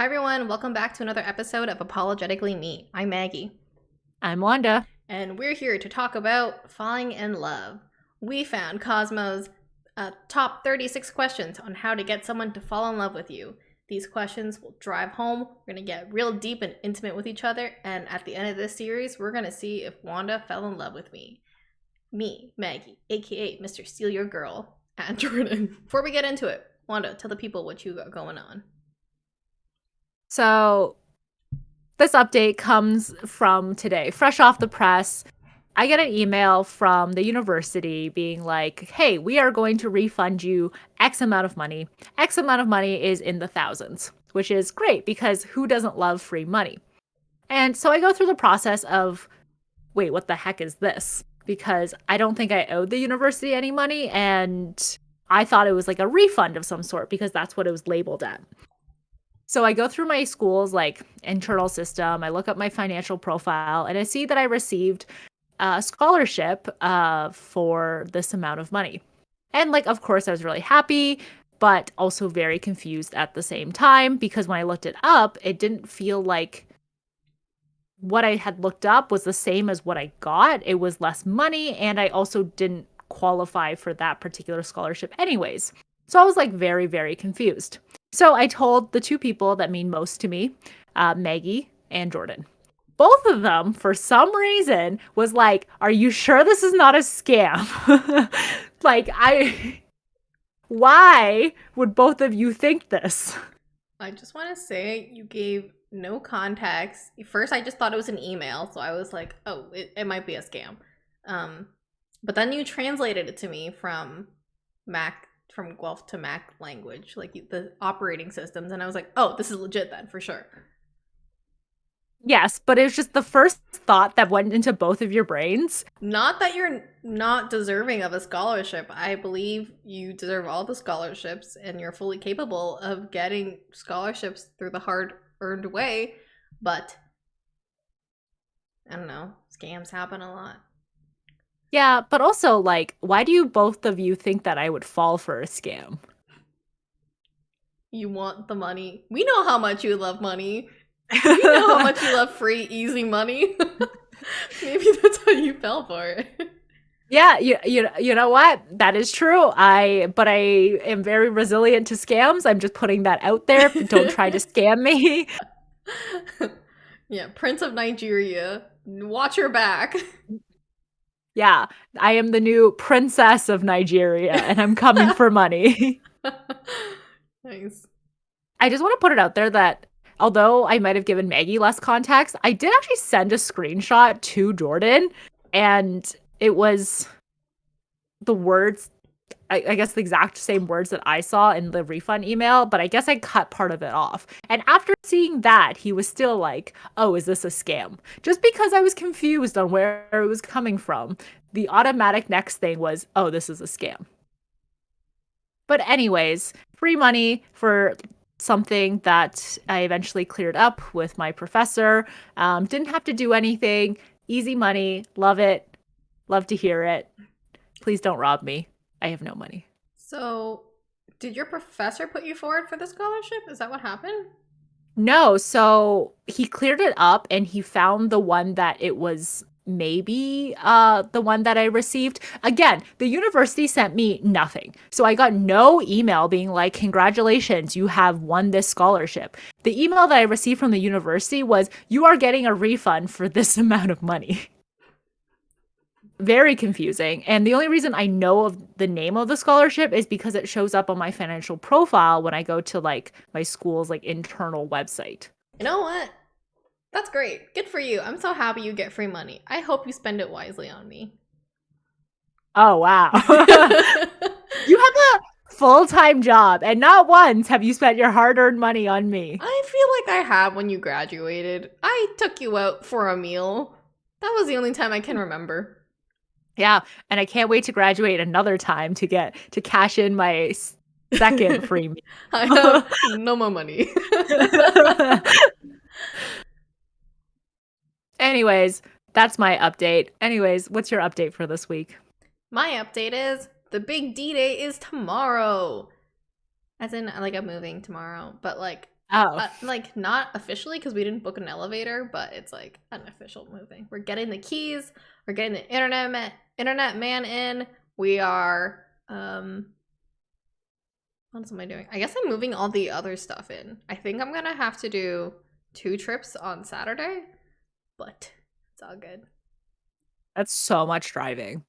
Hi everyone, welcome back to another episode of Apologetically Me. I'm Maggie. I'm Wanda. And we're here to talk about falling in love. We found Cosmo's top 36 questions on how to get someone to fall in love with you. These questions will drive home. We're going to get real deep and intimate with each other. And at the end of this series, we're going to see if Wanda fell in love with me. Me, Maggie, aka Mr. Steal Your Girl, and Jordan. Before we get into it, Wanda, tell the people what you got going on. So this update comes from today, fresh off the press. I get an email from the university being like, hey, we are going to refund you X amount of money. X amount of money is in the thousands, which is great because who doesn't love free money? And so I go through the process of, wait, what the heck is this? Because I don't think I owed the university any money, and I thought it was like a refund of some sort because that's what it was labeled at. So I go through my school's like internal system. I look up my financial profile and I see that I received a scholarship for this amount of money. And like, of course, I was really happy, but also very confused at the same time because when I looked it up, it didn't feel like what I had looked up was the same as what I got. It was less money, and I also didn't qualify for that particular scholarship anyways. So I was like very, very confused. So I told the two people that mean most to me, Maggie and Jordan. Both of them, for some reason, was like, "Are you sure this is not a scam?" Why would both of you think this? I just want to say you gave no context. First, I just thought it was an email, so I was like, "Oh, it might be a scam." But then you translated it to me from Guelph to Mac language, like the operating systems, and I was like, "Oh, this is legit then, for sure." Yes, but it was just the first thought that went into both of your brains. Not that you're not deserving of a scholarship. I believe you deserve all the scholarships, and you're fully capable of getting scholarships through the hard-earned way. But I don't know, scams happen a lot. Yeah, but also, like, why do you both of you think that I would fall for a scam? You want the money. We know how much you love money. We know how much you love free, easy money. Maybe that's how you fell for it. Yeah, you know what? That is true. But I am very resilient to scams. I'm just putting that out there. Don't try to scam me. Yeah, Prince of Nigeria. Watch your back. Yeah, I am the new princess of Nigeria, and I'm coming for money. Nice. I just want to put it out there that although I might have given Maggie less context, I did actually send a screenshot to Jordan, and it was the words, I guess the exact same words that I saw in the refund email, but I guess I cut part of it off. And after seeing that, he was still like, oh, is this a scam? Just because I was confused on where it was coming from, the automatic next thing was, oh, this is a scam. But anyways, free money for something that I eventually cleared up with my professor. Didn't have to do anything. Easy money. Love it. Love to hear it. Please don't rob me. I have no money. So, did your professor put you forward for the scholarship? Is that what happened? No, so he cleared it up and he found the one that it was maybe the one that I received. Again, the university sent me nothing. So I got no email being like, congratulations, you have won this scholarship. The email that I received from the university was, you are getting a refund for this amount of money. Very confusing. And the only reason I know of the name of the scholarship is because it shows up on my financial profile when I go to like my school's like internal website. You know what? That's great. Good for you. I'm so happy you get free money. I hope you spend it wisely on me. Oh, wow. You have a full-time job and not once have you spent your hard-earned money on me. I feel like I have when you graduated. I took you out for a meal. That was the only time I can remember. Yeah, and I can't wait to graduate another time to cash in my second free meal. I have no more money. Anyways, that's my update. Anyways, what's your update for this week? My update is the big D-Day is tomorrow. As in, like, I'm moving tomorrow. But, like, Oh, Like not officially because we didn't book an elevator, but it's like unofficial moving. We're getting the keys. We're getting the internet man in. We are what else am I doing? I guess I'm moving all the other stuff in. I think I'm gonna have to do 2 trips on Saturday, but it's all good. that's so much driving.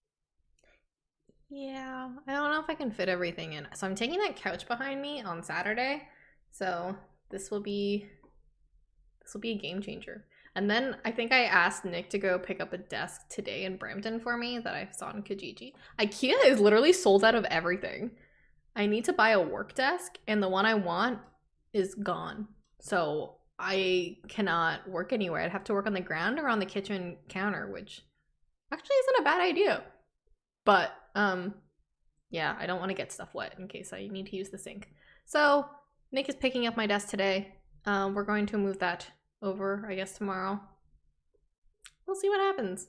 Yeah, I don't know if I can fit everything in. So I'm taking that couch behind me on Saturday. So this will be this will be a game changer. And then I think I asked Nick to go pick up a desk today in Brampton for me that I saw in Kijiji. IKEA is literally sold out of everything. I need to buy a work desk, and the one I want is gone. So I cannot work anywhere. I'd have to work on the ground or on the kitchen counter, which actually isn't a bad idea. But yeah, I don't want to get stuff wet in case I need to use the sink. So Nick is picking up my desk today. We're going to move that over, I guess, tomorrow. We'll see what happens.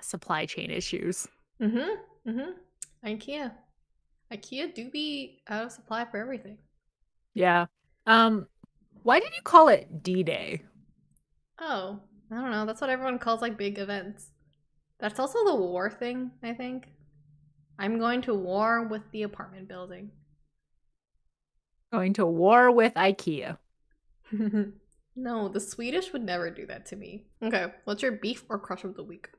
Supply chain issues. Mm-hmm. Mm-hmm. IKEA. IKEA do be out of supply for everything. Yeah. Why did you call it D-Day? Oh, I don't know. That's what everyone calls like big events. That's also the war thing, I think. I'm going to war with the apartment building. Going to war with IKEA. No, the Swedish would never do that to me. Okay, what's your beef or crush of the week?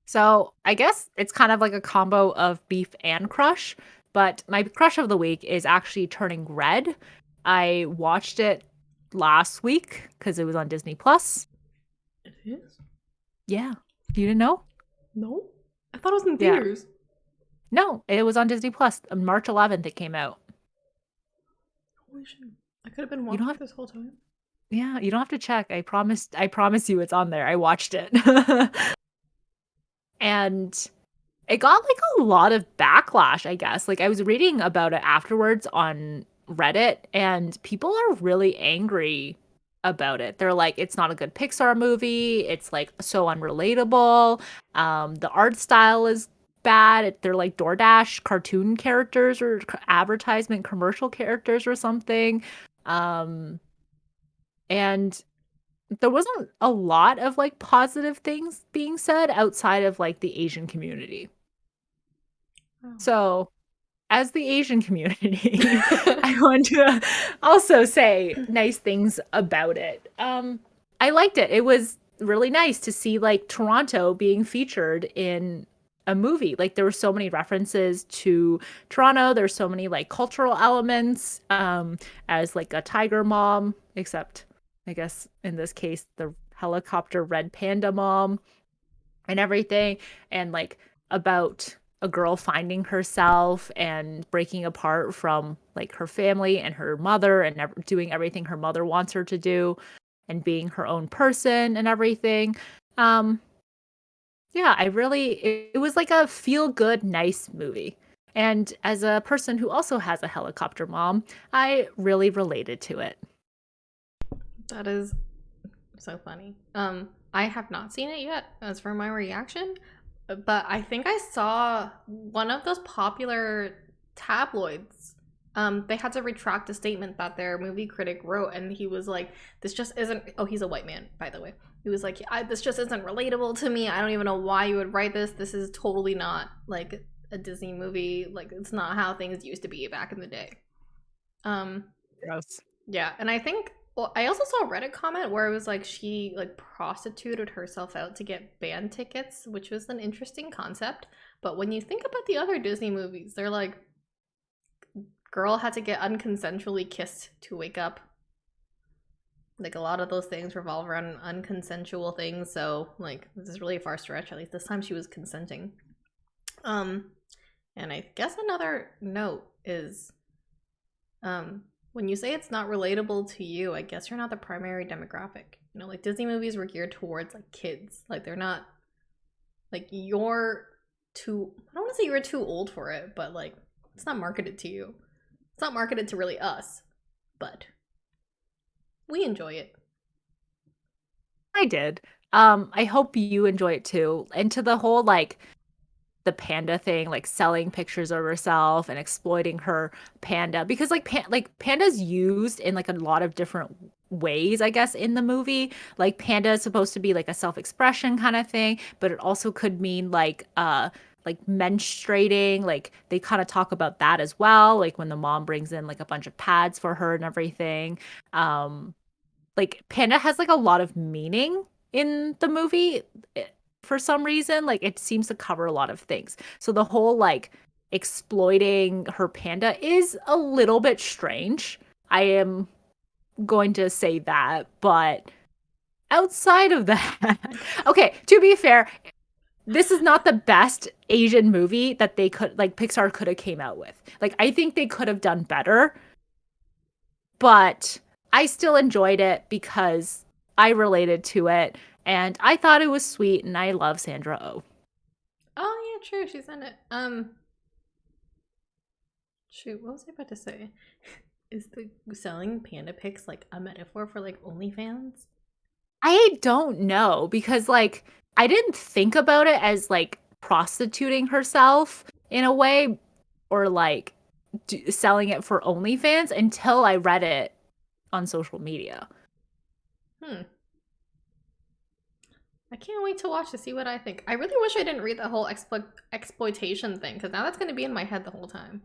So I guess it's kind of like a combo of beef and crush, but my crush of the week is actually Turning Red. I watched it last week because it was on Disney Plus. It is? Yeah. You didn't know? No? I thought it was in Yeah. theaters. No, it was on Disney Plus. On March 11th it came out. Holy shit. I could have been You don't watching have it this whole time. Yeah, you don't have to check. I promise you it's on there. I watched it. And it got like a lot of backlash, I guess. Like I was reading about it afterwards on Reddit and people are really angry about it. They're like it's not a good Pixar movie. It's like so unrelatable. The art style is bad. They're like DoorDash cartoon characters or advertisement commercial characters or something. Um and there wasn't a lot of like positive things being said outside of like the Asian community. So, as the Asian community, Oh. I want to also say nice things about it. I liked it. It was really nice to see like Toronto being featured in a movie. Like there were so many references to Toronto. There's so many like cultural elements as like a tiger mom, except I guess in this case the helicopter red panda mom and everything, and like about a girl finding herself and breaking apart from like her family and her mother and doing everything her mother wants her to do and being her own person and everything. um yeah, it was like a feel good nice movie, and as a person who also has a helicopter mom, I really related to it. That is so funny. I have not seen it yet as for my reaction, but I think I saw one of those popular tabloids. They had to retract a statement that their movie critic wrote, and he was like, "This just isn't." Oh, he's a white man, by the way. He was like, "This just isn't relatable to me. I don't even know why you would write this. This is totally not like a Disney movie. Like, it's not how things used to be back in the day." Um, Gross. yeah, and I think well, I also saw a Reddit comment where it was like she like prostituted herself out to get band tickets, which was an interesting concept. But when you think about the other Disney movies, they're like girl had to get unconsensually kissed to wake up. Like a lot of those things revolve around unconsensual things, so like this is really a far stretch. At least this time she was consenting. Um, and I guess another note is when you say it's not relatable to you, I guess you're not the primary demographic. You know, like Disney movies were geared towards like kids. Like they're not like you're too I don't want to say you're too old for it, but like it's not marketed to you. It's not marketed to really us, but we enjoy it. I did. I hope you enjoy it too. And to the whole like the panda thing, like selling pictures of herself and exploiting her panda because like panda's used in like a lot of different ways, I guess, in the movie. Like panda is supposed to be like a self-expression kind of thing, but it also could mean like menstruating. Like they kind of talk about that as well, like when the mom brings in like a bunch of pads for her and everything. um like panda has like a lot of meaning in the movie for some reason. Like it seems to cover a lot of things. So the whole like exploiting her panda is a little bit strange. I am going to say that, but outside of that, okay, to be fair, this is not the best Asian movie that they could like Pixar could have came out with. Like I think they could have done better, but I still enjoyed it because I related to it and I thought it was sweet and I love Sandra Oh. Oh yeah, true. She's in it. Shoot, what was I about to say? Is the selling panda pics like a metaphor for like OnlyFans? I don't know because like I didn't think about it as like prostituting herself in a way or like selling it for OnlyFans until I read it on social media. Hmm. I can't wait to watch to see what I think. I really wish I didn't read the whole exploitation thing because now that's going to be in my head the whole time.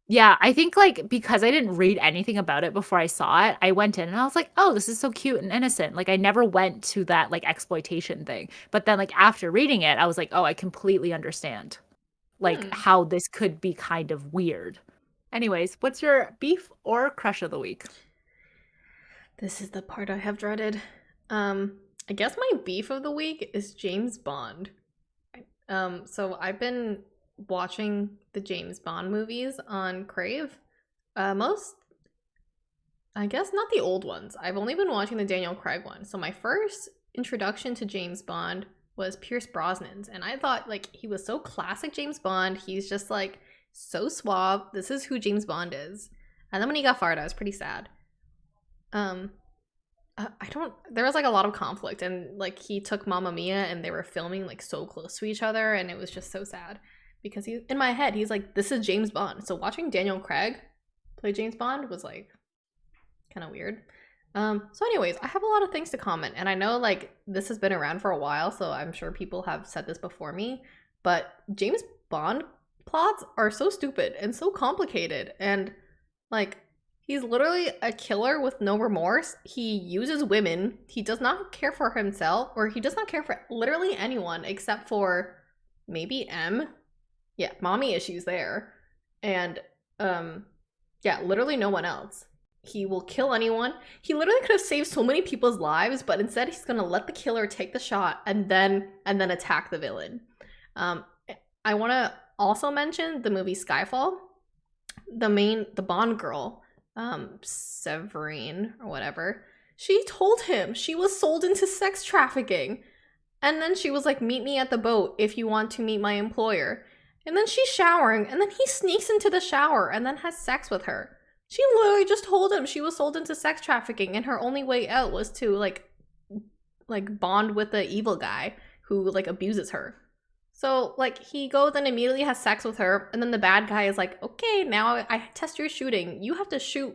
Yeah, I think like because I didn't read anything about it before I saw it, I went in and I was like, "Oh, this is so cute and innocent." Like I never went to that like exploitation thing. But then like after reading it, I was like, "Oh, I completely understand like Hmm. how this could be kind of weird." Anyways, what's your beef or crush of the week? This is the part I have dreaded. Um, I guess my beef of the week is James Bond. So I've been watching the James Bond movies on Crave. Most, I guess, not the old ones. I've only been watching the Daniel Craig one. So my first introduction to James Bond was Pierce Brosnan's, and I thought like he was so classic James Bond. He's just like so suave. This is who James Bond is. And then when he got fired, I was pretty sad. Um, I don't. There was like a lot of conflict, and like he took Mamma Mia, and they were filming like so close to each other, and it was just so sad because he, in my head, he's like, this is James Bond. So watching Daniel Craig play James Bond was like kind of weird. So anyways, I have a lot of things to comment, and I know like this has been around for a while, so I'm sure people have said this before me, but James Bond plots are so stupid and so complicated, and like he's literally a killer with no remorse. He uses women. He does not care for himself, or he does not care for literally anyone except for maybe M. Yeah, mommy issues there. And yeah, literally no one else. He will kill anyone. He literally could have saved so many people's lives, but instead he's gonna let the killer take the shot and then attack the villain. Um, I want to also mention the movie Skyfall. The Bond girl, Severine or whatever, she told him she was sold into sex trafficking. And then she was like, meet me at the boat if you want to meet my employer. And then she's showering, and then he sneaks into the shower and then has sex with her. She literally just told him she was sold into sex trafficking, and her only way out was to like bond with the evil guy who like abuses her. So like he goes and immediately has sex with her, and then the bad guy is like, okay, now I test your shooting. You have to shoot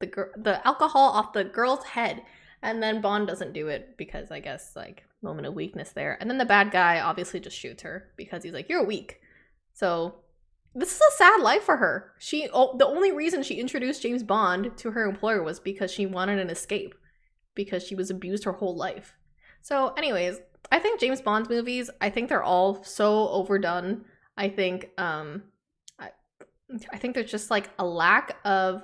the alcohol off the girl's head, and then Bond doesn't do it because I guess like moment of weakness there, and then the bad guy obviously just shoots her because he's like, you're weak. So this is a sad life for her. The only reason she introduced James Bond to her employer was because she wanted an escape because she was abused her whole life. So, anyways, I think James Bond's movies, I think they're all so overdone. I think I, I think there's just like a lack of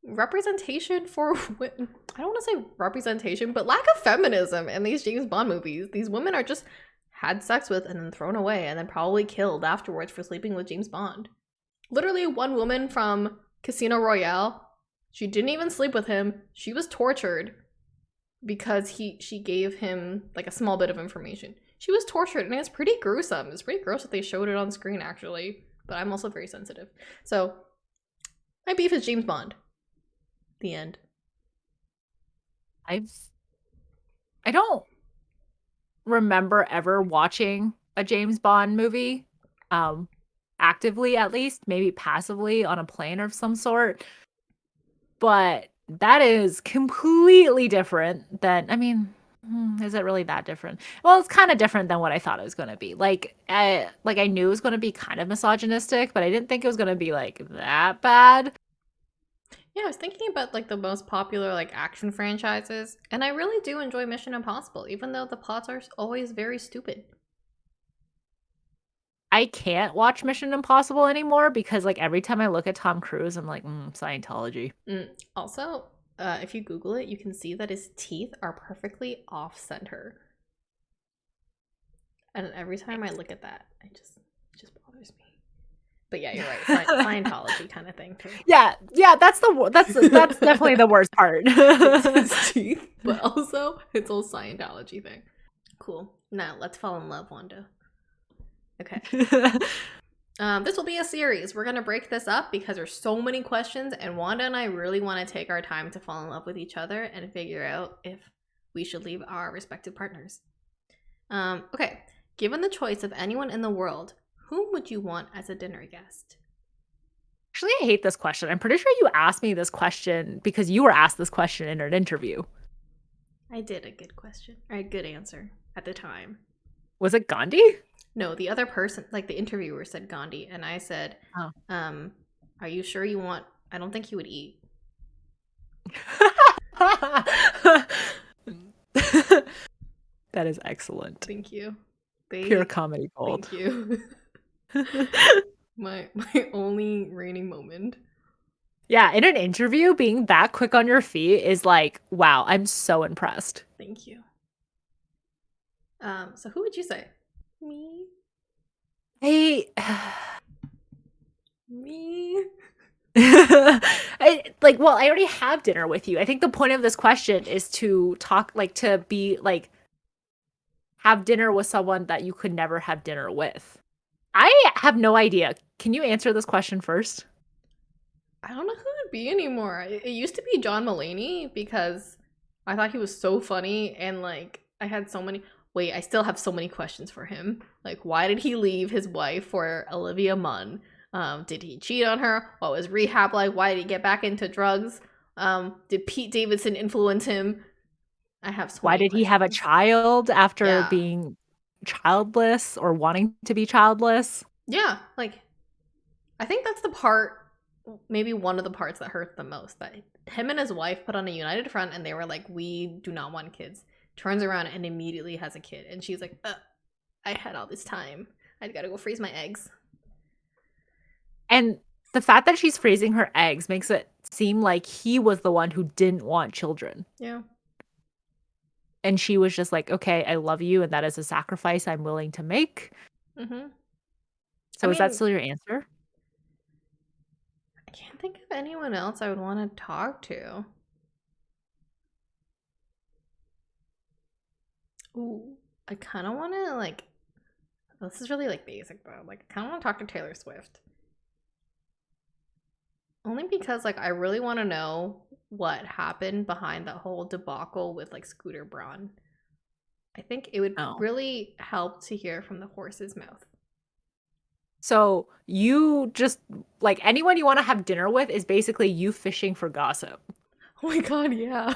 representation for I don't want to say representation, but lack of feminism in these James Bond movies. These women are just had sex with and then thrown away and then probably killed afterwards for sleeping with James Bond. Literally one woman from Casino Royale, she didn't even sleep with him. She was tortured because she gave him like a small bit of information. She was tortured, and it's pretty gruesome. It's pretty gross that they showed it on screen actually, but I'm also very sensitive. So my beef is James Bond. The end. I've I don't remember ever watching a James Bond movie, actively at least, maybe passively on a plane of some sort. But that is completely different than, I mean, is it really that different? Well, it's kind of different than what I thought it was going to be. Like I knew it was going to be kind of misogynistic, but I didn't think it was going to be like that bad. Yeah, I was thinking about like the most popular like action franchises, and I really do enjoy Mission Impossible, even though the plots are always very stupid. I can't watch Mission Impossible anymore because like every time I look at Tom Cruise, I'm like, Scientology. Also, if you Google it, you can see that his teeth are perfectly off center. And every time I look at that, it just bothers me. But yeah, you're right. Scientology kind of thing too. Yeah, that's definitely the worst part. It's his teeth, but also it's all Scientology thing. Cool. Now let's fall in love, Wanda. Okay. This will be a series. We're gonna break this up because there's so many questions, and Wanda and I really want to take our time to fall in love with each other and figure out if we should leave our respective partners. Okay. Given the choice of anyone in the world, whom would you want as a dinner guest? Actually, I hate this question. I'm pretty sure you asked me this question because you were asked this question in an interview. I did a good question, or a good answer at the time. Was it Gandhi? No, the other person, like the interviewer, said Gandhi, and I said, are you sure you want? I don't think he would eat. That is excellent. Thank you. Pure comedy gold. Thank you. my only reigning moment. Yeah, in an interview, being that quick on your feet is like, wow, I'm so impressed. Thank you. So who would you say? Me? Hey. Me? I already have dinner with you. I think the point of this question is to talk, like, to be, like, have dinner with someone that you could never have dinner with. I have no idea. Can you answer this question first? I don't know who it would be anymore. It used to be John Mulaney because I thought he was so funny, and like I had so many. Wait, I still have so many questions for him. Like, why did he leave his wife for Olivia Munn? Did he cheat on her? What was rehab like? Why did he get back into drugs? Did Pete Davidson influence him? I have so Why many did he have a child after being childless or wanting to be childless? Yeah, like I think that's the part, maybe one of the parts that hurt the most, that him and his wife put on a united front and they were like, we do not want kids. Turns around and immediately has a kid, and she's like, I had all this time, I gotta go freeze my eggs. And the fact that she's freezing her eggs makes it seem like he was the one who didn't want children. Yeah. And she was just like, okay, I love you, and that is a sacrifice I'm willing to make. So is that still your answer? I can't think of anyone else I would want to talk to. Ooh, I kind of want to, like, this is really, like, basic, though. Like, I kind of want to talk to Taylor Swift. Only because, like, I really want to know what happened behind that whole debacle with, like, Scooter Braun. I think it would really help to hear from the horse's mouth. So you just, like, anyone you want to have dinner with is basically you fishing for gossip. Oh my god, yeah.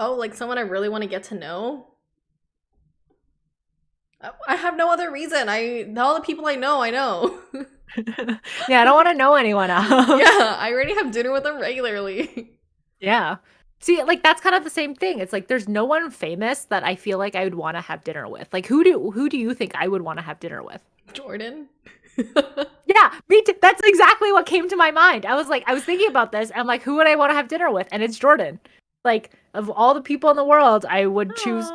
Oh, like someone I really want to get to know? I have no other reason. All the people I know. Yeah, I don't want to know anyone else. Yeah, I already have dinner with them regularly. Yeah. See, like, that's kind of the same thing. It's like there's no one famous that I feel like I would want to have dinner with. Like, who do you think I would want to have dinner with? Jordan. Yeah, me too. That's exactly what came to my mind. I was thinking about this. I'm like, who would I want to have dinner with? And it's Jordan. Like, of all the people in the world, I would choose,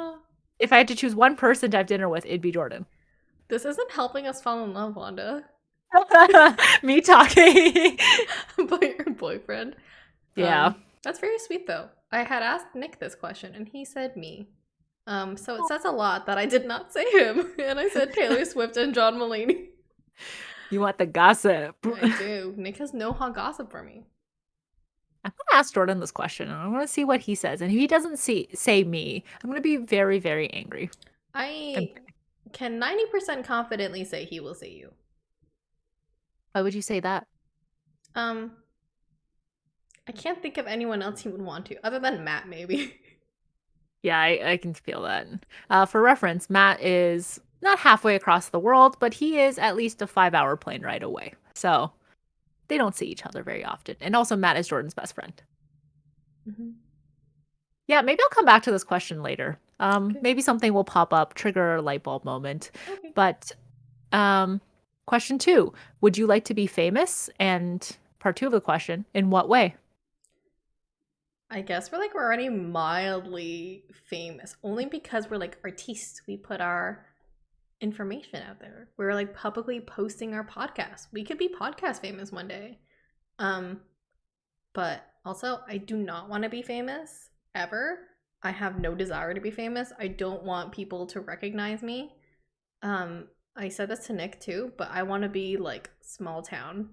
if I had to choose one person to have dinner with, it'd be Jordan. This isn't helping us fall in love, Wanda. Me talking about your boyfriend. Yeah. That's very sweet, though. I had asked Nick this question, and he said me. So it says a lot that I did not say him, and I said Taylor Swift and John Mulaney. You want the gossip. I do. Nick has no hot gossip for me. I'm gonna ask Jordan this question and I want to see what he says. And if he doesn't say me, I'm gonna be very, very angry. And I can 90% confidently say he will say you. why would you say that? Um, I can't think of anyone else he would want to, other than Matt, maybe. Yeah, I can feel that. For reference, Matt is not halfway across the world, but he is at least a 5 hour plane ride away. So they don't see each other very often. And also, Matt is Jordan's best friend. Mm-hmm. Yeah, maybe I'll come back to this question later. Okay. Maybe something will pop up, trigger a light bulb moment. Okay. But um, question two, would you like to be famous? And part two of the question, in what way? I guess we're already mildly famous, only because we're like artists. We put our information out there. We're like publicly posting our podcast. We could be podcast famous one day. Um, but also I do not want to be famous ever. I have no desire to be famous. I don't want people to recognize me. I said this to Nick too, but I want to be like small town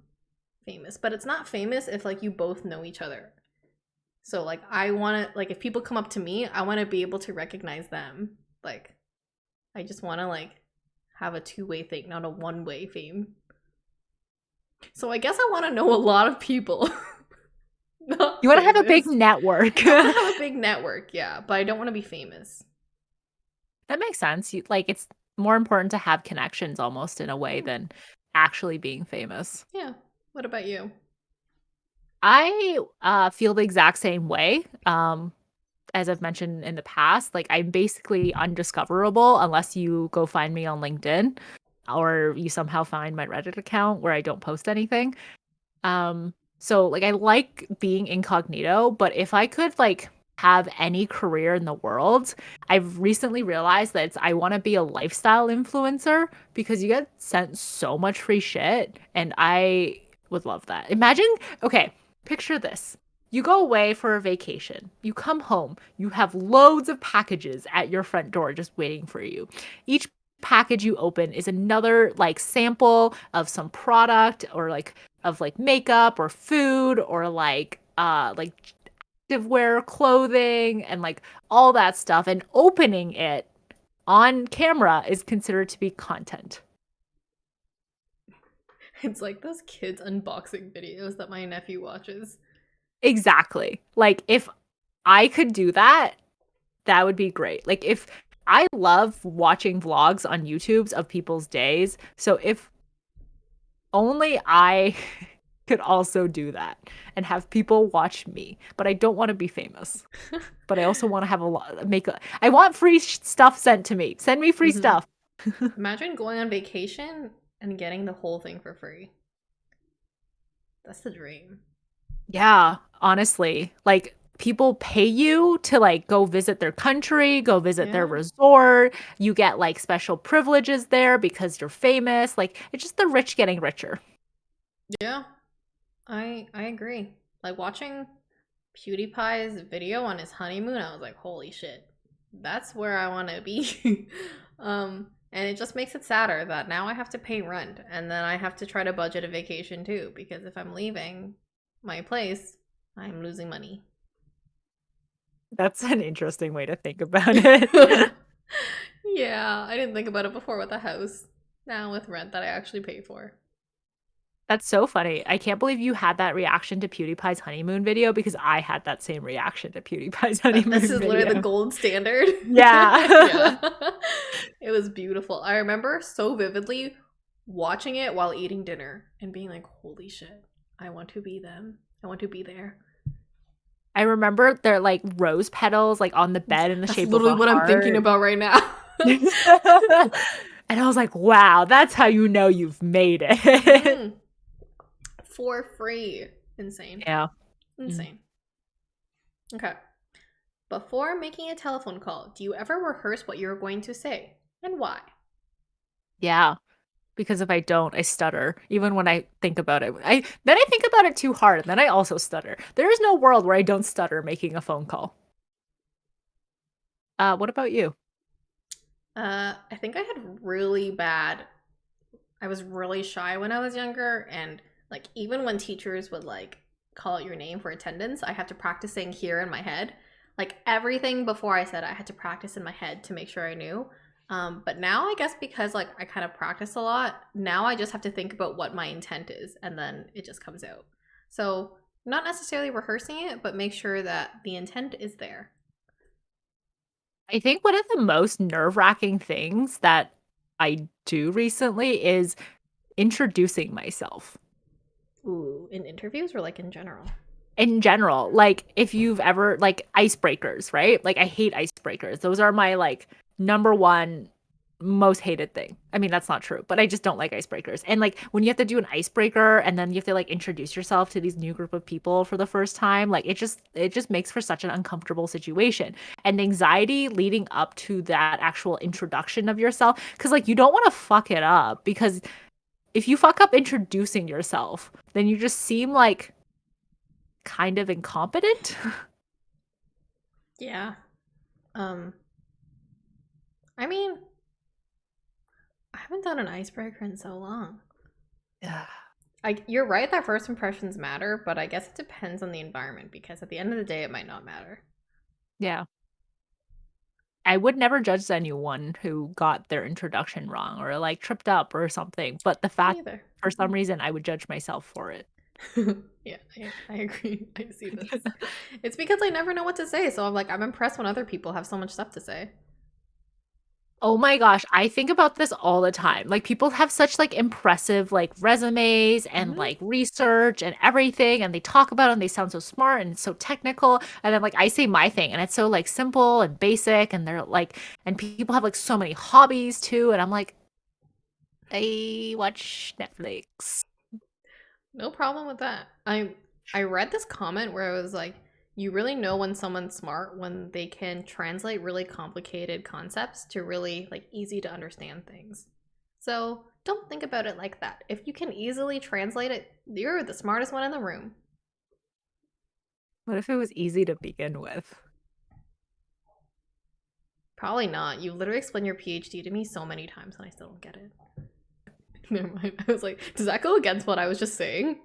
famous. But it's not famous if like you both know each other. So like I want to like if people come up to me, I want to be able to recognize them. Like I just want to like have a two-way thing, not a one-way fame. So I guess I want to know a lot of people. Not You want to have a big famous. network. I want to have a big network, yeah, but I don't want to be famous. That makes sense. Like it's more important to have connections almost in a way Yeah. than actually being famous. Yeah. What about you? I feel the exact same way. As I've mentioned in the past, like I'm basically undiscoverable unless you go find me on LinkedIn or you somehow find my Reddit account where I don't post anything. So like I like being incognito, but if I could like have any career in the world, I've recently realized that I want to be a lifestyle influencer because you get sent so much free shit and I would love that. Imagine, okay, picture this. You go away for a vacation. You come home. You have loads of packages at your front door just waiting for you. Each package you open is another like sample of some product or like of like makeup or food or like activewear, clothing, and like all that stuff. And opening it on camera is considered to be content. It's like those kids unboxing videos that my nephew watches. Exactly. Like if I could do that, that would be great. Like if I love watching vlogs on YouTubes of people's days. So if only I could also do that and have people watch me, but I don't want to be famous. But I also want to have a lot I want free stuff sent to me. Send me free Mm-hmm. stuff. Imagine going on vacation and getting the whole thing for free. That's the dream. Yeah, honestly, like people pay you to like go visit their country, go visit their Yeah. resort. You get like special privileges there because you're famous. Like it's just the rich getting richer. Yeah. I agree. Like watching PewDiePie's video on his honeymoon, I was like, holy shit. That's where I want to be. And it just makes it sadder that now I have to pay rent and then I have to try to budget a vacation too because if I'm leaving my place, I'm losing money. That's an interesting way to think about it. Yeah, I didn't think about it before with a house. Now with rent that I actually pay for. That's so funny. I can't believe you had that reaction to PewDiePie's honeymoon video because I had that same reaction to PewDiePie's That this honeymoon is literally the video. gold standard. Yeah. Yeah. It was beautiful. I remember so vividly watching it while eating dinner and being like, holy shit, I want to be them. I want to be there. I remember they're like rose petals like on the bed in the That's shape of literally a what I'm thinking heart. about right now. And I was like, wow, that's how you know you've made it. Mm, for free. Insane. Yeah. Mm. Insane. Okay. Before making a telephone call, do you ever rehearse what you're going to say and why? Yeah. Because if I don't, I stutter. Even when I think about it. I think about it too hard, and then I also stutter. There is no world where I don't stutter making a phone call. What about you? I think I had really bad. I was really shy when I was younger, and like even when teachers would like call out your name for attendance, I have to practice saying here in my head. Like everything before I said it, I had to practice in my head to make sure I knew. But now I guess because like I kind of practice a lot, now I just have to think about what my intent is and then it just comes out. So not necessarily rehearsing it, but make sure that the intent is there. I think one of the most nerve-wracking things that I do recently is introducing myself. Ooh, in interviews or like in general? In general, like, if you've ever like, icebreakers, right? Like, I hate icebreakers. Those are my, like, number 1 most hated thing. I mean, that's not true, but I just don't like icebreakers. And, like, when you have to do an icebreaker and then you have to, like, introduce yourself to these new group of people for the first time, like, it just makes for such an uncomfortable situation. And anxiety leading up to that actual introduction of yourself, because like, you don't wanna fuck it up, because if you fuck up introducing yourself, then you just seem like kind of incompetent. Yeah. Um, I mean, I haven't done an icebreaker in so long. Yeah. You're right that first impressions matter, but I guess it depends on the environment because at the end of the day, it might not matter. Yeah. I would never judge anyone who got their introduction wrong or, like, tripped up or something, but the Me fact neither. for some reason, I would judge myself for it. Yeah, I agree. I see this. It's because I never know what to say, so I'm like, I'm impressed when other people have so much stuff to say. Oh my gosh, I think about this all the time. Like, people have such, like, impressive, like, resumes and, Hmm. like, research and everything, and they talk about it and they sound so smart and so technical, and then, like, I say my thing and it's so, like, simple and basic, and they're like and people have, like, so many hobbies too, and I'm like, "I watch Netflix." No problem with that. I read this comment where it was like, you really know when someone's smart when they can translate really complicated concepts to really like easy to understand things. So don't think about it like that. If you can easily translate it, you're the smartest one in the room. What if it was easy to begin with? Probably not. You literally explained your PhD to me so many times and I still don't get it. Never mind. I was like, does that go against what I was just saying?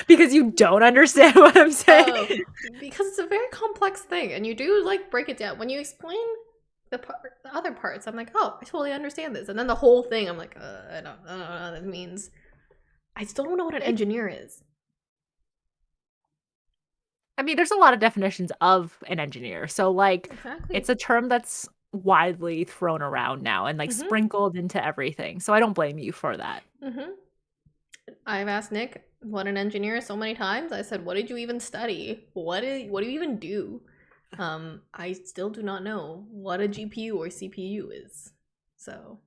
Because you don't understand what I'm saying? Oh, because it's a very complex thing, and you do like break it down when you explain the other parts. I'm like, oh, I totally understand this, and then the whole thing, I'm like, I don't know what that means. I still don't know what an It engineer is. I mean, there's a lot of definitions of an engineer. So, like, Exactly. it's a term that's widely thrown around now and, like, Mhm. sprinkled into everything. So I don't blame you for that. Mhm. I've asked Nick what an engineer is so many times. I said, what did you even study? What do you even do? I still do not know what a GPU or CPU is. So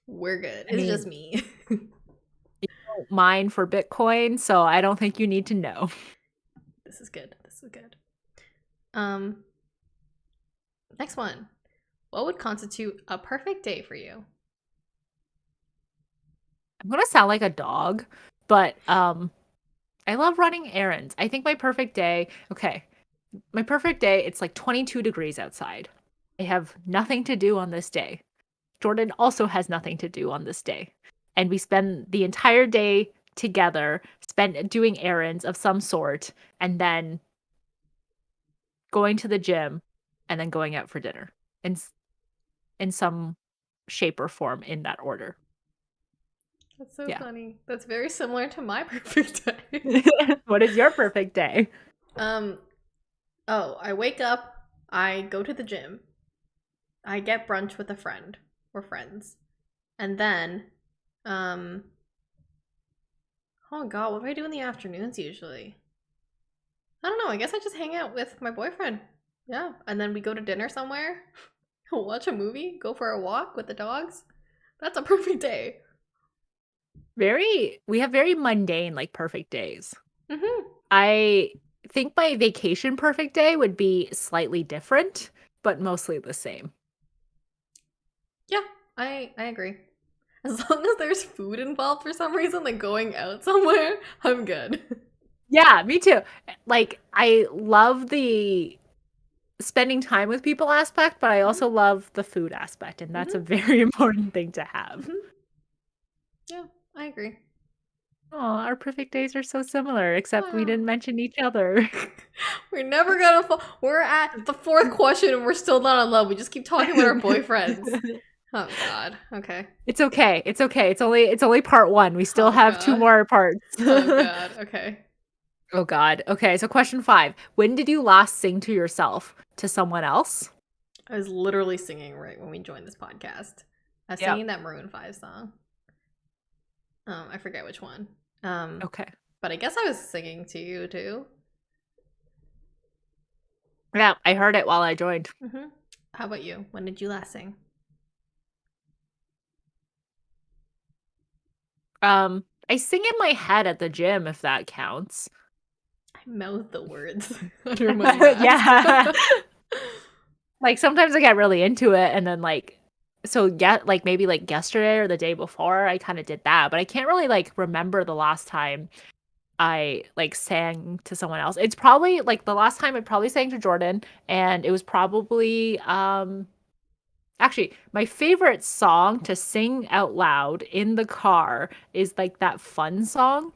we're good. I It's just mean, me. you don't mine for Bitcoin, so I don't think you need to know. This is good. This is good. Um, Next one. What would constitute a perfect day for you? I'm gonna sound like a dog, but, I love running errands. I think my perfect day okay, my perfect day, it's like 22 degrees outside. I have nothing to do on this day. Jordan also has nothing to do on this day. And we spend the entire day together, spend doing errands of some sort, and then going to the gym, and then going out for dinner in in some shape or form in that order. That's so Yeah. funny. That's very similar to my perfect day. What is your perfect day? um, oh, I wake up, I go to the gym, I get brunch with a friend or friends, and then, um, oh god, what do I do in the afternoons usually? I don't know. I guess I just hang out with my boyfriend. Yeah, and then we go to dinner somewhere, watch a movie, go for a walk with the dogs. That's a perfect day. We have very mundane, like, perfect days. Mhm. I think my vacation perfect day would be slightly different, but mostly the same. Yeah, I agree. As long as there's food involved for some reason, like going out somewhere, I'm good. Yeah, me too. Like, I love the spending time with people aspect, but I also Mhm. love the food aspect, and that's a Mhm. very important thing to have. Mhm. Yeah, I agree. Oh, our perfect days are so similar, except we Oh. didn't mention each other. We're never gonna fall. We're at the fourth question and we're still not in love. We just keep talking about our boyfriends. Oh god. Okay. It's okay. It's okay. It's only part 1. We still Oh have 2 god. more parts. Oh god. Okay. Oh god. Okay, so question 5. When did you last sing to yourself? To someone else? I was literally singing right when we joined this podcast. I was Yep. singing that Maroon 5 song. I forget which one. Okay. But I guess I was singing to you too. Yeah, I heard it while I joined. Mm-hmm. How about you? When did you last sing? I sing in my head at the gym if that counts. I mouth the words under my mask. Yeah. Like sometimes I get really into it and then like so yeah, like maybe like yesterday or the day before I kind of did that, but I can't really like remember the last time I like sang to someone else. It's probably like the last time I probably sang to Jordan and it was probably actually my favorite song to sing out loud in the car is like that Fun song.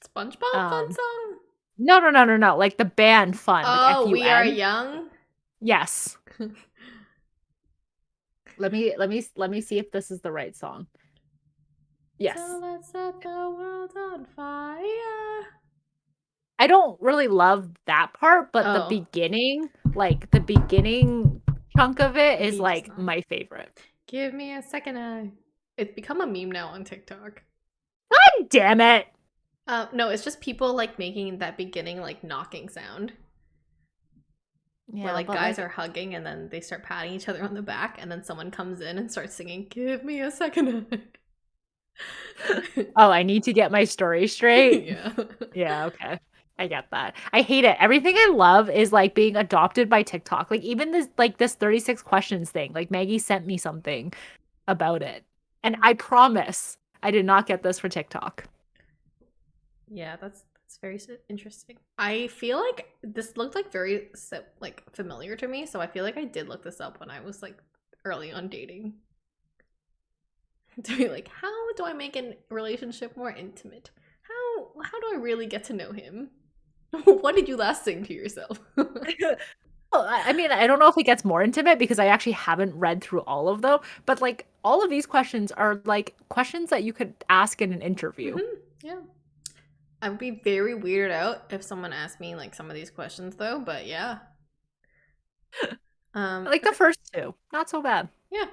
SpongeBob fun Um song? no no no no no like the band Fun like Oh, We Are FUN. Young? Yes. Let me see if this is the right song. So Yes. let's set the world on fire. I don't really love that part, but Oh, the beginning chunk of it the is beach is like not. my favorite. Give me a second eye. It's become a meme now on TikTok. God damn it. No, it's just people like making that beginning like knocking sound where Yeah, like but guys like are hugging and then they start patting each other on the back and then someone comes in and starts singing "Give me a second eye." oh, I need to get my story straight. Yeah. Yeah, okay. I get that. I hate it. Everything I love is like being adopted by TikTok. Like even this 36 questions thing. Like Maggie sent me something about it. And I promise I did not get this for TikTok. Yeah, that's very interesting. I feel like this looked like very like familiar to me, so I feel like I did look this up when I was like early on dating to be like, how do I make a relationship more intimate? How do I really get to know him? What did you last sing to yourself? Well, I mean, I don't know if it gets more intimate because I actually haven't read through all of them, but like all of these questions are like questions that you could ask in an interview. Yeah. I would be very weirded out if someone asked me like some of these questions though, but yeah. Like the Okay. first two, not so bad. Yeah.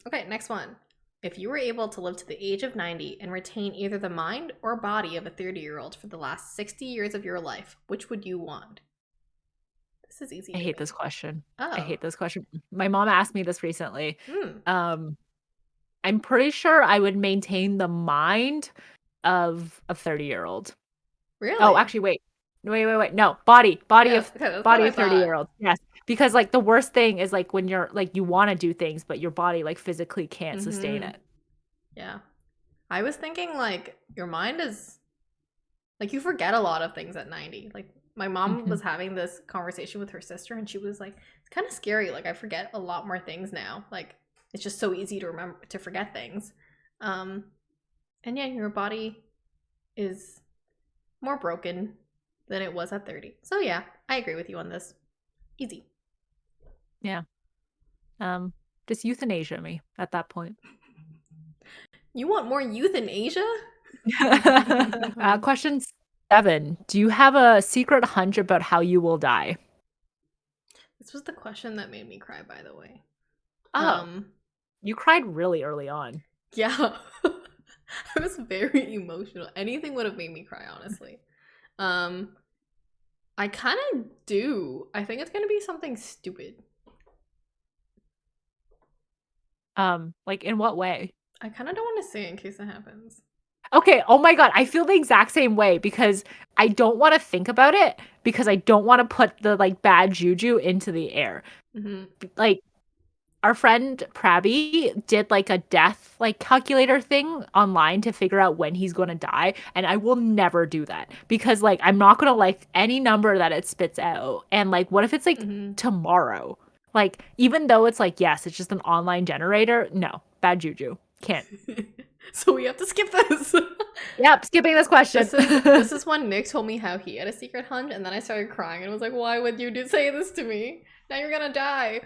Okay, next one. If you were able to live to the age of 90 and retain either the mind or body of a 30-year-old for the last 60 years of your life, which would you want? This is easy I to hate this me. question. I Oh. hate this question. My mom asked me this recently. Hmm. Um, I'm pretty sure I would maintain the mind of a 30-year-old. Oh, Really? actually, wait. Wait. No, body Yeah, of okay, that's what body I of 30 thought. year olds. Yes, because like the worst thing is like when you're like you want to do things, but your body like physically can't sustain Mm-hmm. it. Yeah. I was thinking like your mind is like you forget a lot of things at 90. Like my mom Hmm. was having this conversation with her sister and she was like, it's kind of scary. Like I forget a lot more things now. Like it's just so easy to remember to forget things. Um and yeah, your body is more broken than it was at 30. So yeah, I agree with you on this. Easy. Yeah. Um, just euthanasia me at that point. You want more euthanasia? Question 7. Do you have a secret hunch about how you will die? This was the question that made me cry, by the way. Oh, Um, you cried really early on. yeah. I was very emotional. Anything would have made me cry, honestly. Um, I kind of do. I think it's gonna be something stupid. Like in what way? I kind of don't want to say in case it happens. Okay, oh my god, I feel the exact same way because I don't wanna think about it because I don't wanna put the, like, bad juju into the air. Hmm. Like, our friend Prabby did, like, a death, like, calculator thing online to figure out when he's gonna die, and I will never do that because, like, I'm not gonna like any number that it spits out, and, like, what if it's, like, Hmm. tomorrow? Like, even though it's like, yes, it's just an online generator, no, bad juju, can't. So we have to skip this. Yep, skipping this question. This is when Nick told me how he had a secret hunch, and then I started crying and was like, "Why would you say this to me? Now you're gonna die."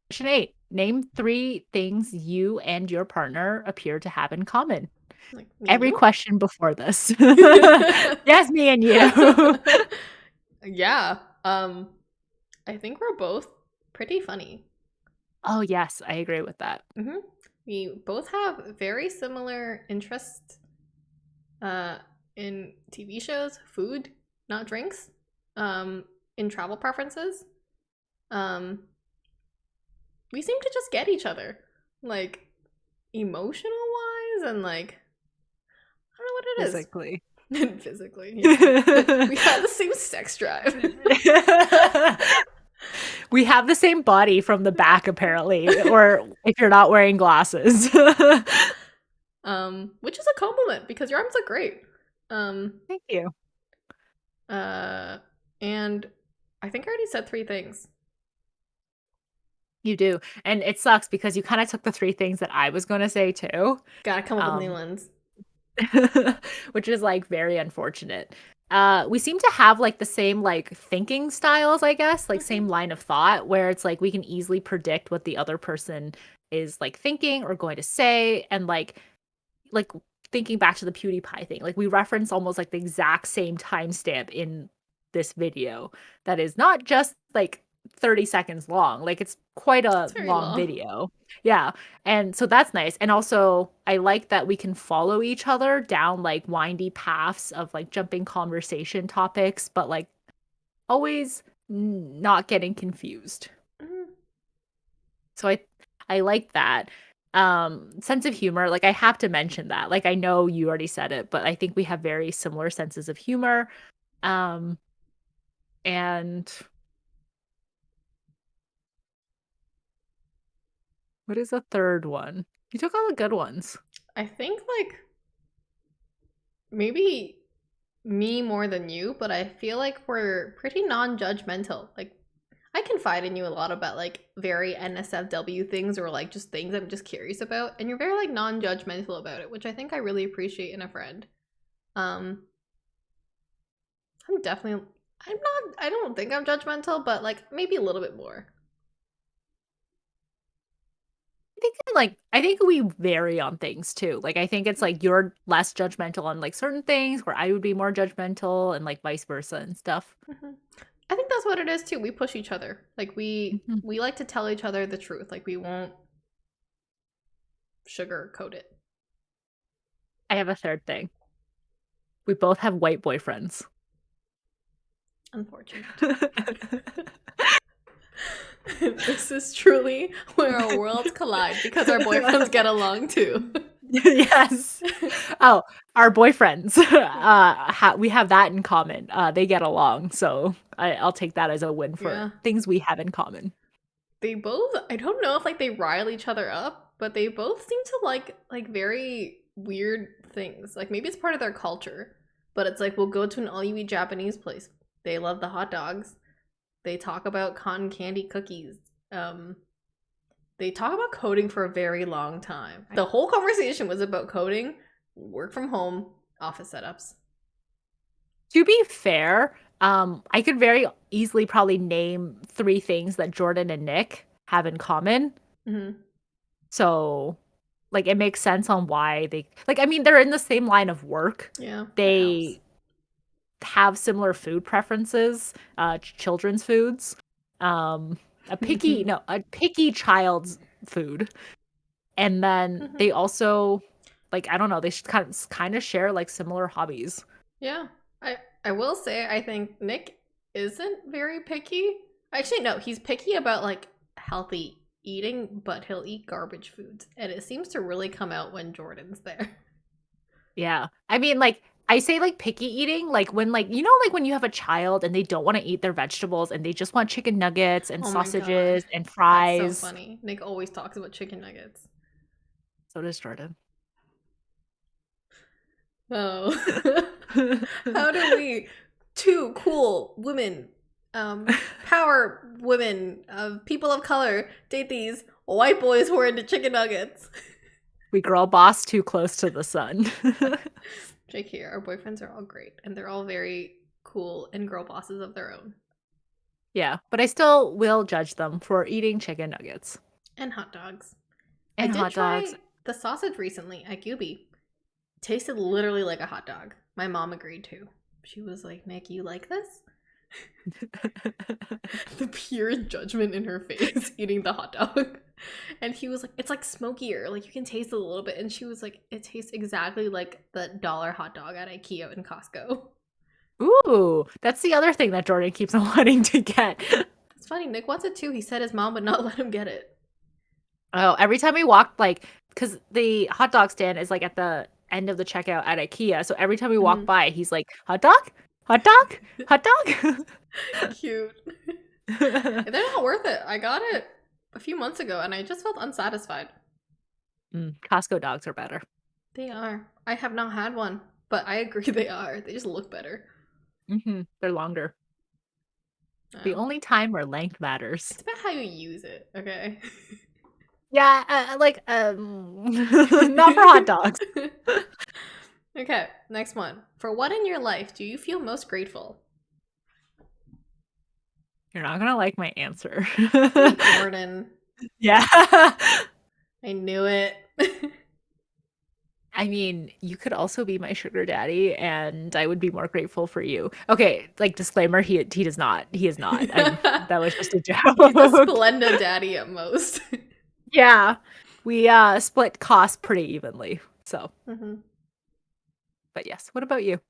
Question 8. Name 3 things you and your partner appear to have in common. Like, me and Every you? question before this. Yes, me and you. Yeah. I think we're both pretty funny. Oh, yes, I agree with that. Mm-hmm. We both have very similar interests in TV shows, food, not drinks, in travel preferences. We seem to just get each other, like, emotional wise, and like, I don't know what it is. Physically. Physically, yeah. We have the same sex drive. We have the same body from the back, apparently, or if you're not wearing glasses. Which is a compliment because your arms look great. Thank you. And I think I already said 3 things. You do. And it sucks because you kind of took the 3 things that I was going to say too. Gotta come up with new ones. Which is like very unfortunate. We seem to have like the same like thinking styles, I guess, like same line of thought where it's like we can easily predict what the other person is like thinking or going to say, and like thinking back to the PewDiePie thing, like we reference almost like the exact same timestamp in this video that is not just like 30 seconds long. Like it's quite a It's very long long. video. Yeah. And so that's nice. And also I like that we can follow each other down like windy paths of like jumping conversation topics, but like always not getting confused. Mhm. So I like that. Sense of humor, like I have to mention that. Like I know you already said it, but I think we have very similar senses of humor. And what is the third one? You took all the good ones. I think like maybe me more than you, but I feel like we're pretty non-judgmental. Like, I confide in you a lot about like very NSFW things or like just things I'm just curious about, and you're very like non-judgmental about it, which I think I really appreciate in a friend. Um, I'm definitely I'm not I don't think I'm judgmental, but like maybe a little bit more. I think we vary on things too. Like I think it's like you're less judgmental on like certain things where I would be more judgmental and like vice versa and stuff. Mhm. I think that's what it is too. We push each other. Like Mhm. we like to tell each other the truth. Like we won't sugarcoat it. I have a third thing. We both have white boyfriends. Unfortunate. This is truly where our worlds collide because our boyfriends get along too. Yes. Oh, our boyfriends. We have that in common. They get along, so I'll take that as a win for Yeah. things we have in common. They both, I don't know if like they rile each other up, but they both seem to like very weird things. Like maybe it's part of their culture, but it's like we'll go to an all-you-eat Japanese place. They love the hot dogs. They talk about cotton candy cookies. They talk about coding for a very long time. The whole conversation was about coding, work from home, office setups. To be fair, I could very easily probably name 3 things that Jordan and Nick have in common. Mm-hmm. So, like, it makes sense on why they like, I mean, they're in the same line of work. Yeah, that helps. They have similar food preferences, children's foods. Um, a picky child's food. And then Mm-hmm. they also like I don't know, they should kind of share like similar hobbies. Yeah, I will say I think Nick isn't very picky. Actually, no, he's picky about like healthy eating, but he'll eat garbage foods, and it seems to really come out when Jordan's there. Yeah. I mean, like, I say like picky eating, like when like like when you have a child and they don't want to eat their vegetables and they just want chicken nuggets and Oh my god, sausages and that's so fries. funny. Nick always talks about chicken nuggets. So does Jordan. Oh, how do we, two cool women, power women of people of color, date these white boys who are into chicken nuggets? We girl boss too close to the sun. JK, our boyfriends are all great, and they're all very cool and girl bosses of their own. Yeah, but I still will judge them for eating chicken nuggets And hot dogs. I and did hot dogs. try the sausage recently at Gooby. Tasted literally like a hot dog. My mom agreed too. She was like, Nick, you like this? The pure judgment in her face eating the hot dog. And he was like, it's like smokier. Like you can taste it a little bit. And she was like, it tastes exactly like the dollar hot dog at IKEA and Costco. Ooh, that's the other thing that Jordan keeps on wanting to get. It's funny. Nick wants it too. He said his mom would not let him get it. Oh, every time we walk, like, because the hot dog stand is like at the end of the checkout at IKEA. So every time we walk by, he's like, hot dog? Hot dog? Hot dog? Cute. They're not worth it. I got it a few months ago and I just felt unsatisfied. Costco dogs are better. They are. I have not had one, but I agree they are. They just look better. They're longer. The Oh. only time where length matters. It's about how you use it, okay? Yeah, not for hot dogs. Okay, next one. For what in your life do you feel most grateful? You're not gonna like my answer. Jordan. Yeah. I knew it. I mean, you could also be my sugar daddy, and I would be more grateful for you. Okay, like disclaimer, he does not. He is not. That was just a joke. He's a Splenda daddy at most. Yeah, we split costs pretty evenly. So, but yes. What about you?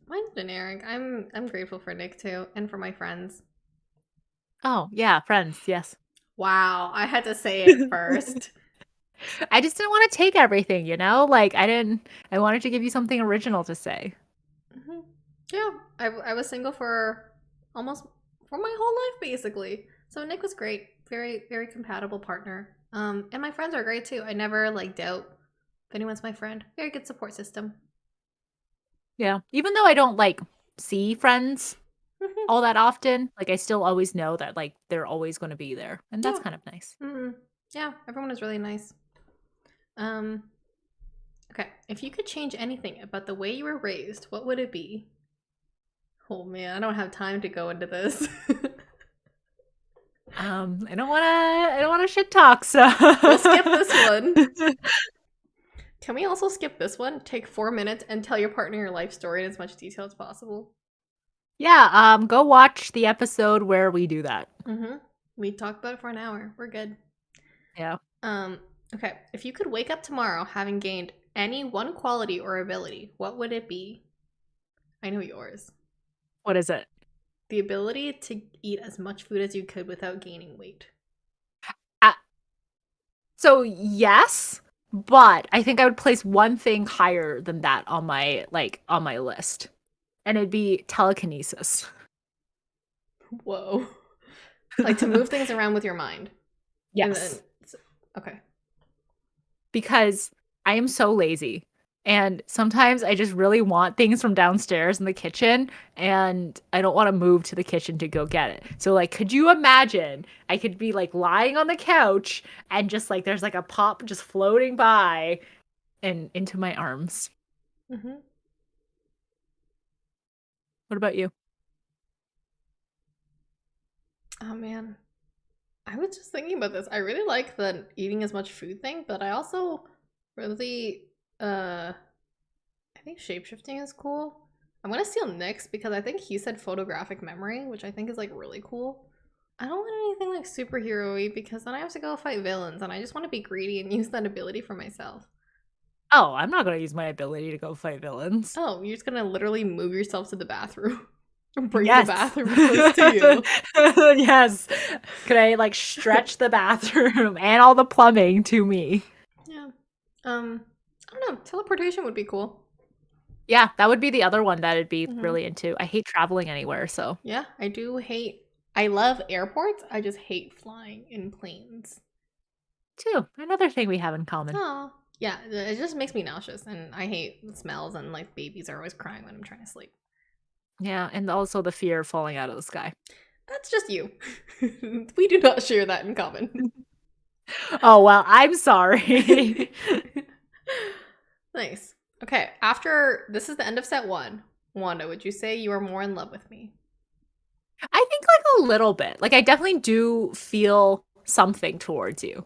Mine's generic. I'm grateful for Nick too, and for my friends. Oh yeah, friends. Yes. Wow, I had to say it first. I just didn't want to take everything, you know? Like I wanted to give you something original to say. Yeah, I was single for almost for my whole life basically. So Nick was great. Very, very compatible partner. And my friends are great too. I never like doubt if anyone's my friend. Very good support system. Yeah. Even though I don't like see friends all that often, like I still always know that like they're always going to be there. And that's kind of nice. Yeah, everyone is really nice. Okay, if you could change anything about the way you were raised, what would it be? Oh man, I don't have time to go into this. I don't wanna shit talk, so we'll skip this one. Can we also skip this one? Take 4 minutes and tell your partner your life story in as much detail as possible. Yeah, go watch the episode where we do that. We talked about it for an hour. We're good. Yeah. Okay. If you could wake up tomorrow having gained any one quality or ability, what would it be? I know yours. What is it? The ability to eat as much food as you could without gaining weight. So yes, but I think I would place one thing higher than that on my list. And it'd be telekinesis. Whoa. Like to move things around with your mind. Yes. Okay. Because I am so lazy. And sometimes I just really want things from downstairs in the kitchen and I don't want to move to the kitchen to go get it. So like, could you imagine I could be like lying on the couch and just like, there's like a pop just floating by and into my arms. What about you? Oh man. I was just thinking about this. I really like the eating as much food thing, but I also really I think shapeshifting is cool. I'm gonna steal Nick's because I think he said photographic memory, which I think is like really cool. I don't want anything like superhero-y because then I have to go fight villains and I just want to be greedy and use that ability for myself. Oh, I'm not gonna use my ability to go fight villains. Oh, you're just gonna literally move yourself to the bathroom. Bring Yes. the bathroom close to you. Yes. Could I like stretch the bathroom and all the plumbing to me? Yeah. I don't know. Teleportation would be cool. Yeah, that would be the other one that I'd be really into. I hate traveling anywhere, so. Yeah, I love airports. I just hate flying in planes. Too. Another thing we have in common. Oh. Yeah, it just makes me nauseous and I hate smells and like babies are always crying when I'm trying to sleep. Yeah, and also the fear of falling out of the sky. That's just you. We do not share that in common. Oh, well, I'm sorry. Nice. Okay, after this is the end of set one. Wanda, would you say you are more in love with me? I think like a little bit. Like I definitely do feel something towards you.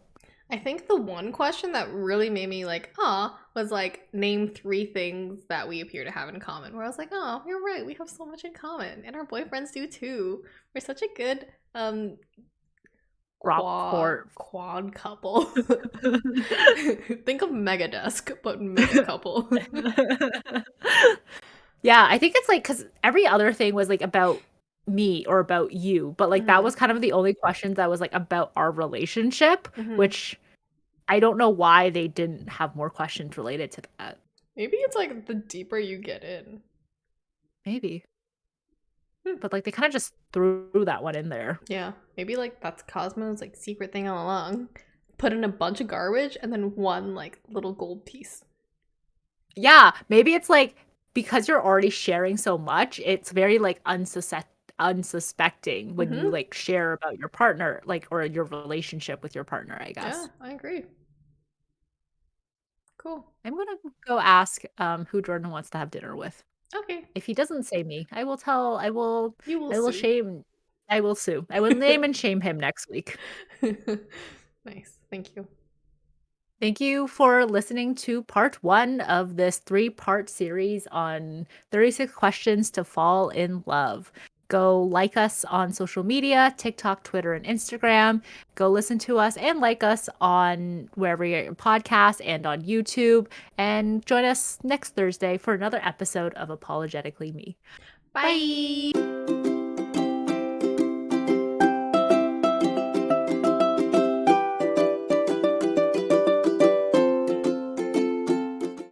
I think the one question that really made me like, was like, name three things that we appear to have in common. Where I was like, oh, you're right, we have so much in common, and our boyfriends do too. We're such a good Rock port. quad couple. Think of mega desk, but mega couple. Yeah, I think it's like because every other thing was like about me or about you, but like that hmm was kind of the only questions that was like about our relationship, hmm which I don't know why they didn't have more questions related to that. Maybe it's like the deeper you get in. Maybe. Hmm. But like they kind of just threw that one in there. Yeah, maybe like that's Cosmo's like secret thing all along. Put in a bunch of garbage and then one like little gold piece. Yeah, maybe it's like because you're already sharing so much, it's very like unsuspecting when you hmm like share about your partner, like or your relationship with your partner, I Yeah, guess. I agree. Cool. I'm gonna go ask who Jordan wants to have dinner with. Okay. If he doesn't say me, I will tell You will I will sue. shame I will sue. I will name and shame him next week. Nice. Thank you. Thank you for listening to part 1 of this 3-part series on 36 questions to fall in love. Go like us on social media, TikTok, Twitter, and Instagram. Go listen to us and like us on wherever you get your podcasts and on YouTube. And join us next Thursday for another episode of Apologetically Me. Bye. Bye.